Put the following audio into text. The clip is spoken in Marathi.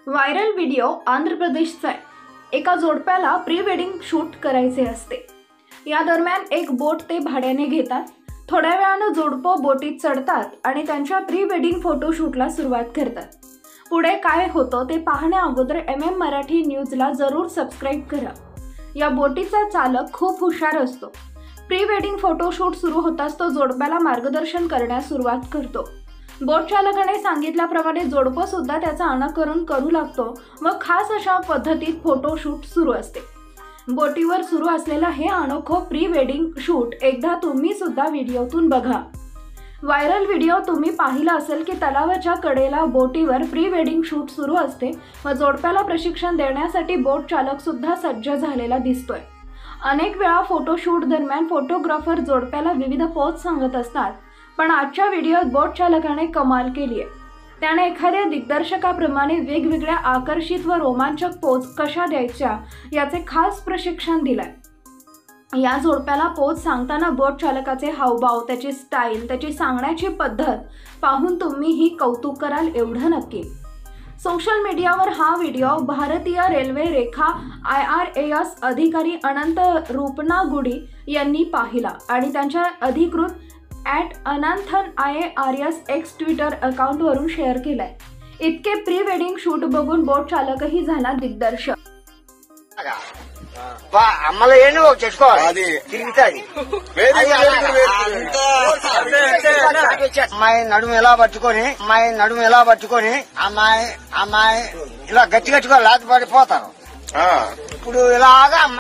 व्हायरल व्हिडिओ आंध्र प्रदेशचा आहे। एका जोडप्याला प्री वेडिंग शूट करायचे असते। या दरम्यान एक बोट ते भाड्याने घेतात। थोड्या वेळानं जोडपं बोटीत चढतात आणि त्यांच्या प्री वेडिंग फोटोशूटला सुरुवात करतात। पुढे काय होतं ते पाहण्या अगोदर MM मराठी न्यूजला जरूर सबस्क्राइब करा। या बोटीचा चालक खूप हुशार असतो। प्री वेडिंग फोटोशूट सुरू होताच तो जोडप्याला मार्गदर्शन करण्यास सुरुवात करतो। बोट चालकाने सांगितल्याप्रमाणे जोडपं सुद्धा त्याचा अनुकरण करू लागतो व खास अशा पद्धतीत फोटोशूट सुरू असते। बोटीवर सुरू असलेला हे अनोखं प्री वेडिंग शूट एकदा तुम्ही सुद्धा व्हिडिओतून बघा। व्हायरल व्हिडिओ तुम्ही पाहिला असेल की तलावाच्या कडेला बोटीवर प्री वेडिंग शूट सुरू असते व जोडप्याला प्रशिक्षण देण्यासाठी बोट चालक सुद्धा सज्ज झालेला दिसतोय। अनेक वेळा फोटोशूट दरम्यान फोटोग्राफर जोडप्याला विविध पोज सांगत असतात, पण आजच्या व्हिडिओत बोट चालकाने कमाल केली आहे। त्याने एखाद्या दिग्दर्शकाप्रमाणे वेगवेगळ्या आकर्षित व रोमांचक पोज कशा द्यायच्या याचे खास प्रशिक्षण दिलंय। या जोडप्याला पोज सांगताना बोट चालकाचे हावभाव, त्याची स्टाईल, त्याची सांगण्याची पद्धत पाहून तुम्हीही कौतुक कराल एवढं नक्की। सोशल मीडियावर हा व्हिडिओ भारतीय रेल्वे रेखा IRAS अधिकारी अनंत रूपनागुडी यांनी पाहिला आणि त्यांच्या अधिकृत @अनंथन_IARS X ट्विटर अकाउंटवरून शेअर केलाय। इतके प्री वेडिंग शूट बघून बोट चालकही झाला दिग्दर्शक। అమ్మలో ఏంటి ఒక చేసుకోవాలి తిరుగుతాది అమ్మాయి నడుము ఎలా పట్టుకొని అమ్మాయి ఇలా గట్టి గట్టిగా లాత పడిపోతారు। ఇప్పుడు ఇలాగా